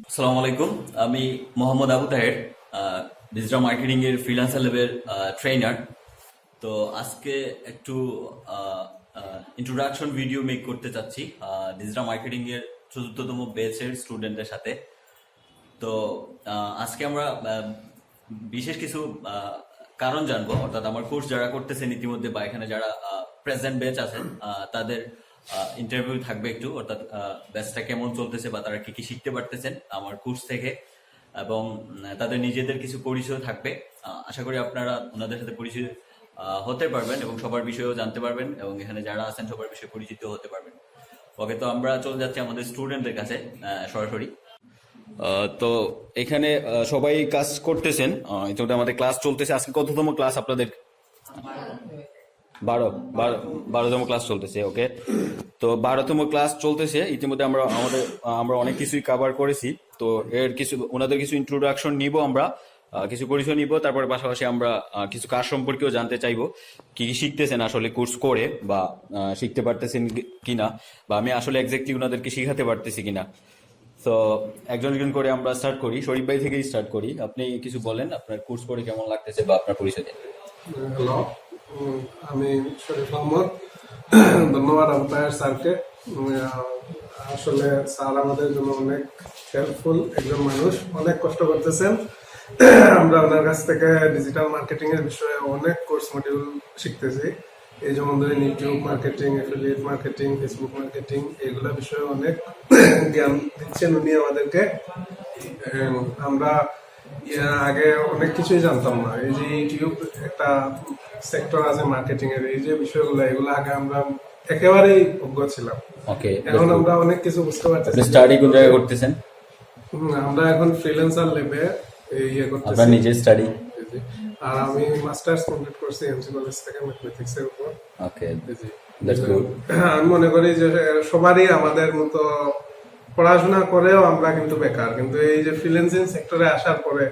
আসসালামু আলাইকুম। আমি মোহাম্মদ আবু তাহের, ডিজিটাল মার্কেটিং এর ফ্রিল্যান্সার ল্যাবের ট্রেনার। তো আজকে একটু ইন্ট্রোডাকশন ভিডিও মেক করতে চাচ্ছি ডিজিটাল মার্কেটিং এর চতুর্থতম ব্যাচের স্টুডেন্টদের সাথে। তো আজকে আমরা বিশেষ কিছু কারণ জানবো, অর্থাৎ আমার কোর্স যারা করতেছেন ইতিমধ্যে বা এখানে যারা প্রেজেন্ট ব্যাচ আছেন তাদের ইন্টারভিউ থাকবে একটু, অর্থাৎ ব্যাচটা কেমন চলতেছে বা তারা কি কি শিখতে পারতেছেন আমার কোর্স থেকে, এবং তাদের নিজেদের কিছু পরিচয় থাকবে। আশা করি আপনারা ওনাদের সাথে পরিচয় হতে পারবেন এবং সবার বিষয়েও জানতে পারবেন, এবং এখানে যারা আছেন সবার বিষয়ে পরিচিত হতে পারবেন। ওকে, তো আমরা চলে যাচ্ছি আমাদের স্টুডেন্টদের কাছে সরাসরি। তো এখানে সবাই কাজ করতেছেন, ইতিমধ্যে আমাদের ক্লাস চলতেছে। আজকে কততম ক্লাস আপনাদের? 12তম ক্লাস চলতেছে। ওকে, তো 12তম ক্লাস চলতেছে। ইতিমধ্যে আমরা অনেক কিছুই কভার করেছি। তো এর কিছু ওনাদের কিছু ইন্ট্রোডাকশন নিব, আমরা কিছু পরিচয় নিব, তারপরে পাশাপাশি আমরা কিছু কাজ সম্পর্কেও জানতে চাইবো, কি কি শিখতেছেন আসলে কোর্স করে, বা শিখতে পারতেছেন কিনা, বা আমি আসলে এক্স্যাক্টলি ওনাদেরকে শিখাতে পারতেছি কিনা। তো একজন একজন করে আমরা স্টার্ট করি। শরীফ ভাই থেকেই স্টার্ট করি। আপনি কিছু বলেন, আপনার কোর্স করে কেমন লাগতেছে বা আপনার পরিচয় দিন। হ্যালো, আমি শরীফ আহমদ। ধন্যবাদ আবতার স্যারকে। আসলে স্যার আমাদের জন্য অনেক হেল্পফুল একজন মানুষ, অনেক কষ্ট করতেছেন। আমরা ওনার কাছ থেকে ডিজিটাল মার্কেটিং এর বিষয়ে অনেক কোর্স মডিউল শিখতেছি। এই যেমন ধরেন YouTube marketing, affiliate marketing, Facebook marketing, এগুলো বিষয়ে অনেক জ্ঞান দিচ্ছেন উনি আমাদেরকে। আমরা আগে অনেক কিছুই জানতাম না। এই যে ইউটিউব একটা সেক্টর আছে মার্কেটিং এর, এই যে বিষয়গুলো, এগুলো আগে আমরা একেবারেই অজ্ঞ ছিলাম। ওকে, এখন আমরা অনেক কিছু বুঝতে পারতেছি। স্টাডি কোন জায়গায় করতেছেন? আমরা এখন ফ্রিল্যান্সার ল্যাবে ইয়ে করতেছি। আপনার নিজের স্টাডি? আর আমি মাস্টার্স কমপ্লিট করছি এমসি কলেজ থেকে ম্যাথমেটিক্স এর উপর। ওকে, দ্যাটস গুড। আমি মনে করি যে সবারই আমাদের মতো পড়াশোনা করেও আমরা কিন্তু বেকার, কিন্তু এই যে ফ্রিল্যান্সিং সেক্টরে আসার পরে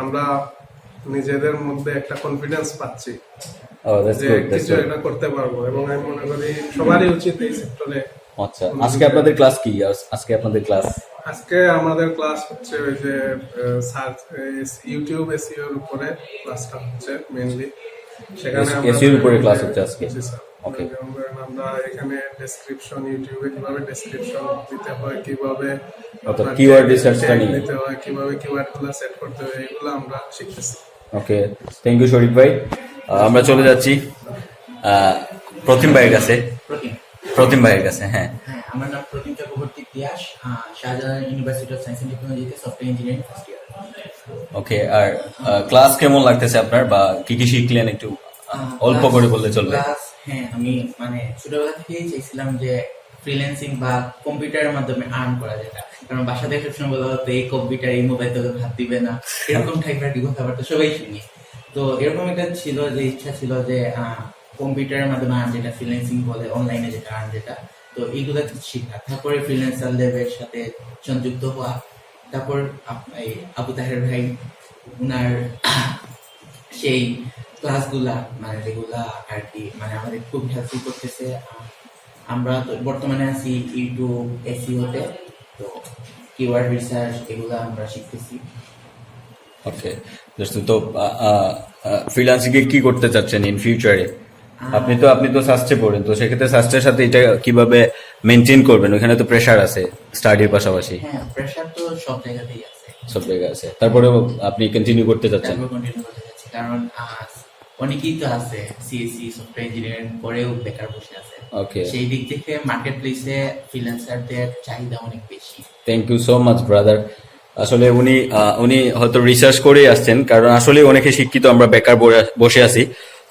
আমরা নিজেদের মধ্যে একটা কনফিডেন্স পাচ্ছি যে কিছু একটা করতে পারবো, এবং আমি মনে করি সবারই উচিত এই সেক্টরে। আচ্ছা, আজকে আপনাদের ক্লাস কি? আজকে আমাদের ক্লাস হচ্ছে ওই যে সার্চ ইউটিউব এসইও এর উপরে ক্লাসটা হচ্ছে মেইনলি। সেখানে এসইও এর উপরে ক্লাস হচ্ছে আজকে। ওকে, আমরা এখানে ডেসক্রিপশন, ইউটিউবে কিভাবে ডেসক্রিপশন দিতে হয়, কিভাবে কিওয়ার্ড রিসার্চটা নিয়ে দিতে হয়, কিভাবে কিওয়ার্ডগুলো সেট করতে হয়, এগুলো আমরা শিখতেছি। ওকে, থ্যাংক ইউ শরীফ ভাই। আমরা চলে যাচ্ছি প্রতিম ভাইয়ের কাছে। হ্যাঁ, আমার নাম প্রতিম চক্রবর্তী ইতিহাস, Shahjalal university of science and টেকনোলজিতে software engineering first year. Okay, আর ক্লাস কেমন লাগতেছে আপনার, বা কি কি শিখলেন একটু অল্প করে বললে চলবে। হ্যাঁ, আমি মানে ছোটবেলা থেকেই চাইছিলাম যে ফ্রিল্যান্সিং বা কম্পিউটারের মাধ্যমে আর্ন করা যেটা, কারণ বাসাতে সবসময় বলা হতো এই কম্পিউটার, এই মোবাইল তোকে ভাত দিবে না, এরকম টাইপের কথাবার্তা সবাই শুনি। তো এরকম একটা ছিল যে ইচ্ছা ছিল যে কম্পিউটারের মাধ্যমে আর্ন, যেটা ফ্রিল্যান্সিং বলে, অনলাইনে যেটা আর্ন যেটা। তো এইগুলো শিখা, তারপরে ফ্রিল্যান্সার ল্যাবের সাথে সংযুক্ত হওয়া, তারপর আবু তাহের ভাই উনার সেই ক্লাসগুলা মানে যেগুলা আর কি মানে আমাদের খুব হেল্পফুল করতেছে। আমরা তো বর্তমানে আছি ইউটিউব এসইওতে, তো কিওয়ার্ড রিসার্চ এগুলা আমরা শিখতেছি। ওকে, তো ফ্রিল্যান্সিং এ কি করতে চাচ্ছেন ইন ফিউচারে? আপনি তো সাস্টে পড়েন, তো সেক্ষেত্রে সাস্টের সাথে এটা কিভাবে মেনটেন করবেন? ওখানে তো প্রেসার আছে স্টাডির পাশাপাশি। হ্যাঁ, প্রেসার তো সব জায়গাতেই আছে। তারপরেও আপনি কন্টিনিউ করতে চাচ্ছেন? কারণ অনেকেই তো আছে সিএসসি সফটওয়্যার ইঞ্জিনিয়ারিং পরেও বেকার বসে আছে। ওকে, সেই দিক থেকে মার্কেট প্লেসে ফ্রিল্যান্সারদের চাহিদা অনেক বেশি। Thank you so much brother. আসলে উনি হয়তো রিসার্চ করেই আসছেন, কারণ আসলে অনেকে শিক্ষিত, আমরা বেকার বসে আছি।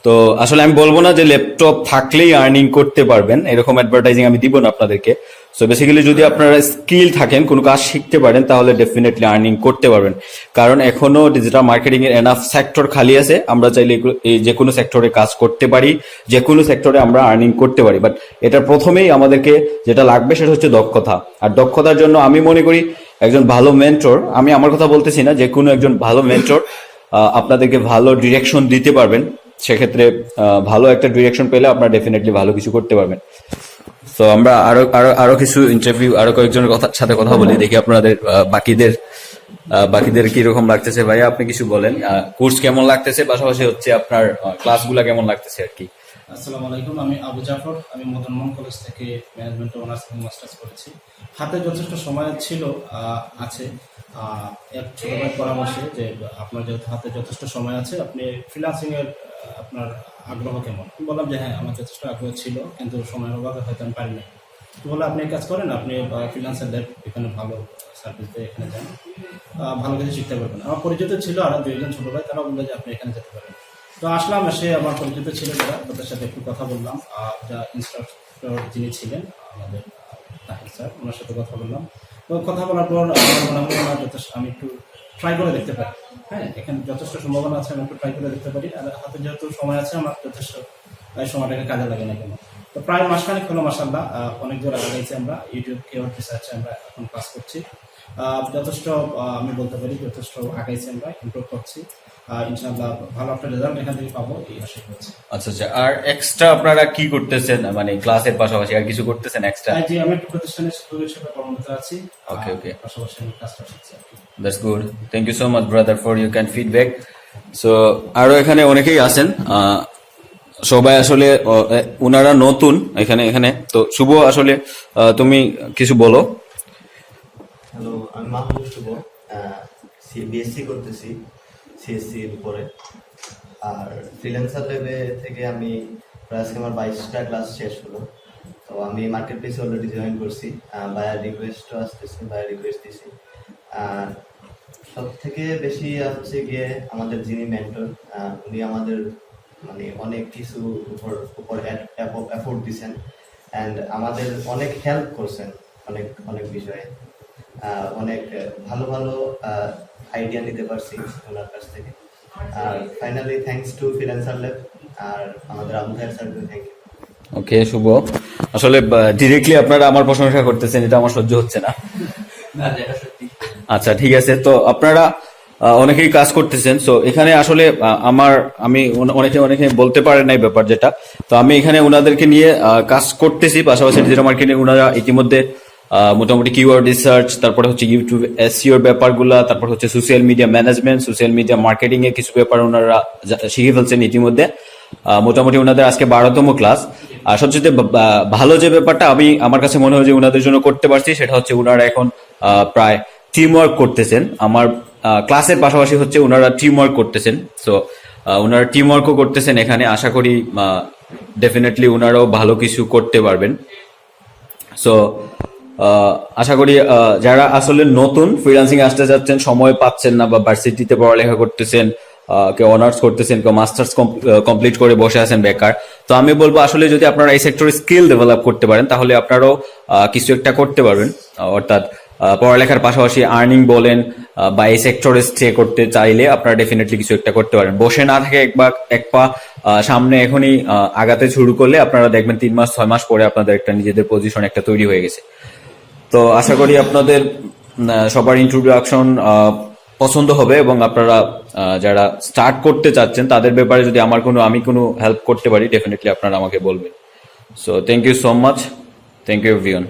তো আসলে আমি বলবো না যে ল্যাপটপ থাকলেই আর্নিং করতে পারবেন, এরকম অ্যাডভার্টাইজিং আমি দিব না আপনাদেরকে। সো বেসিক্যালি যদি আপনারা স্কিল থাকেন, কোনো কাজ শিখতে পারেন, তাহলে ডেফিনেটলি আর্নিং করতে পারবেন। কারণ এখনো ডিজিটাল মার্কেটিং এর এনাফ সেক্টর খালি আছে। আমরা চাইলে এই যে কোনো সেক্টরে কাজ করতে পারি, যে কোনো সেক্টরে আমরা আর্নিং করতে পারি। বাট এটা প্রথমেই আমাদেরকে যেটা লাগবে সেটা হচ্ছে দক্ষতা। আর দক্ষতার জন্য আমি মনে করি একজন ভালো মেন্টর, আমি আমার কথা বলতেছি না, যে কোনো একজন ভালো মেন্টর আপনাদেরকে ভালো ডিরেকশন দিতে পারবেন। সেক্ষেত্রে ভালো একটা ডিরেকশন পেলে আপনারা ডেফিনেটলি ভালো কিছু করতে পারবেন। তো আমরা আরো আরো আরো কিছু ইন্টারভিউ আরো কয়েকজনের সাথে কথা বলি, দেখি আপনাদের বাকিদের কি রকম লাগতেছে। ভাইয়া আপনি কিছু বলেন, কোর্স কেমন লাগতেছে, পাশাপাশি হচ্ছে আপনার ক্লাসগুলা কেমন লাগতেছে আর কি। আসসালামু আলাইকুম, আমি আবু জাফর। আমি মদন মোহন কলেজ থেকে ম্যানেজমেন্ট অনার্স এবং মাস্টার্স করেছি। হাতে যথেষ্ট সময় ছিল, আছে। এক ছোট ভাই পরামর্শে যে আপনার যেহেতু হাতে যথেষ্ট সময় আছে, আপনি ফ্রিল্যান্সিং এর আপনার আগ্রহ কেমন? আমি বললাম যে হ্যাঁ, আমার যথেষ্ট আগ্রহ ছিল, কিন্তু সময়ের অভাবে হয়তো আমি পারি না। তো বলে আপনি এক কাজ করেন, আপনি ফ্রিল্যান্সার ল্যাব, এখানে ভালো সার্ভিস দিয়ে এখানে যান, ভালো কিছু শিখতে পারবেন। আমার পরিচিত ছিল আরো দুইজন ছোট ভাই, তারা বললো যে আপনি এখানে যেতে পারেন। তো আসলাম, এসে আমার পরিচিত ছিল যারা, তাদের সাথে একটু কথা বললাম। যা ইনস্ট্রাক্টর যিনি ছিলেন আমাদের তাহির স্যার, ওনার সাথে কথা বললাম। তো কথা বলার পর আমার মনে হয় যথেষ্ট আমি একটু ট্রাই করে দেখতে পারি। হ্যাঁ, এখানে যথেষ্ট সম্ভাবনা আছে, আমি একটু ট্রাই করে দেখতে পারি। আর হাতে যেহেতু সময় আছে, আমার যথেষ্ট সময়টাকে কাজে লাগে না কেন। তো প্রায় মাসখানেক হলো, মাসাল্লাহ অনেক দূর আগাইছি আমরা। ইউটিউব কিওয়ার্ড রিসার্চে আমরা এখন ক্লাস করছি। যথেষ্ট আমি বলতে পারি যথেষ্ট আগাইছি, আমরা ইমপ্রুভ করছি। ইনশাআল্লাহ ভালো একটা রেজাল্ট এখান থেকে পাবো এই আশা করছি। আচ্ছা আচ্ছা, আর এক্সট্রা আপনারা কি করতেছেন, মানে ক্লাসের পাশাপাশি আর কিছু করতেছেন এক্সট্রা? জি, আমি একটা প্রতিষ্ঠানের শিক্ষক হিসেবে কর্মরত আছি। ওকে ওকে, পাশাপাশি আমি কাজটা শিখছি আর কি। That's good. Thank you so much brother for you can feedback. So আরো এখানে অনেকেই আছেন, সবাই আসলে ওনারা নতুন এখানে এখানে তো শুভ, আসলে তুমি কিছু বলো। হ্যালো, আমি মাহমুদ শুভ, বিএসসি করতেছি সিএসসি এর উপরে। আর ফ্রিল্যান্সার ল্যাবে থেকে আমি প্রায় আজকে আমার 22টা ক্লাস শেষ হলো। তো আমি মার্কেট প্লেসে অলরেডি জয়েন করছি, বায়ার রিকোয়েস্টও আসতেছে, বায়ার রিকোয়েস্ট দিছি। আর সব থেকে বেশি হচ্ছে গিয়ে আমাদের যিনি মেন্টর, উনি আমাদের মানে অনেক কিছু উপর এফোর্ট দিচ্ছেন অ্যান্ড আমাদের অনেক হেল্প করছেন অনেক অনেক বিষয়ে। অনেক ভালো ভালো আইডিয়া নিতে পারছি ওনার কাছ থেকে। আর finally thanks to freelancer lab আর আমাদের আবু ভাইয়ের স্যারকে থ্যাংক ইউ। ওকে শুভ, আসলে ডিরেক্টলি আপনারা আমার প্রশংসা করতেছেন, এটা আমার সহ্য হচ্ছে না। আচ্ছা ঠিক আছে, তো আপনারা অনেকেই কাজ করতেছেন। সো এখানে আসলে আমি অনেকে বলতে পারেন না এই ব্যাপার যেটা, তো আমি এখানে ওনাদেরকে নিয়ে কাজ করতেছি। পাশাপাশি ডিজিটাল মার্কেটিং ওনারা ইতিমধ্যে মোটামুটি কিওয়ার্ড রিসার্চ, তারপরে হচ্ছে ইউটিউব এসইওর ব্যাপারগুলা, তারপর হচ্ছে social media management, social media marketing এর কিছু ব্যাপার ওনারা শিখে ফেলছেন ইতিমধ্যে। মোটামুটি ওনাদের আজকে 12তম ক্লাস। আর সবচেয়ে ভালো যে ব্যাপারটা আমি আমার কাছে মনে হয় যে ওনাদের জন্য করতে পারছি, সেটা হচ্ছে ওনারা এখন প্রায় টিম ওয়ার্ক করতেছেন। আমার ক্লাসের পাশাপাশি হচ্ছে ওনারা টিম ওয়ার্ক করতেছেন। সো ওনারা টিম ওয়ার্কও করতেছেন এখানে। আশা করি ডেফিনেটলি ওনারাও ভালো কিছু করতে পারবেন। সো আশা করি যারা আসলে নতুন ফ্রিল্যান্সিং আসতে যাচ্ছেন, সময় পাচ্ছেন না, বা ভার্সিটিতে পড়ালেখা করতেছেন, কেউ অনার্স করতেছেন, কেউ মাস্টার্স কমপ্লিট করে বসে আছেন বেকার, তো আমি বলবো আসলে যদি আপনারা এই সেক্টরে স্কিল ডেভেলপ করতে পারেন, তাহলে আপনারাও কিছু একটা করতে পারবেন। অর্থাৎ পড়ালেখার পাশাপাশি আর্নিং বলেন বা এই সেক্টরে স্টে করতে চাইলে আপনারা ডেফিনেটলি কিছু একটা করতে পারেন। বসে না থাকে এক পা সামনে এখনই আগাতে শুরু করলে আপনারা দেখবেন 3 মাস 6 মাস পরে আপনাদের একটা নিজেদের পজিশন একটা তৈরি হয়ে গেছে। তো আশা করি আপনাদের সবার ইন্ট্রোডাকশন পছন্দ হবে, এবং আপনারা যারা স্টার্ট করতে চাচ্ছেন তাদের ব্যাপারে যদি আমি কোনো হেল্প করতে পারি, ডেফিনেটলি আপনারা আমাকে বলবেন। So thank you so much, thank you everyone.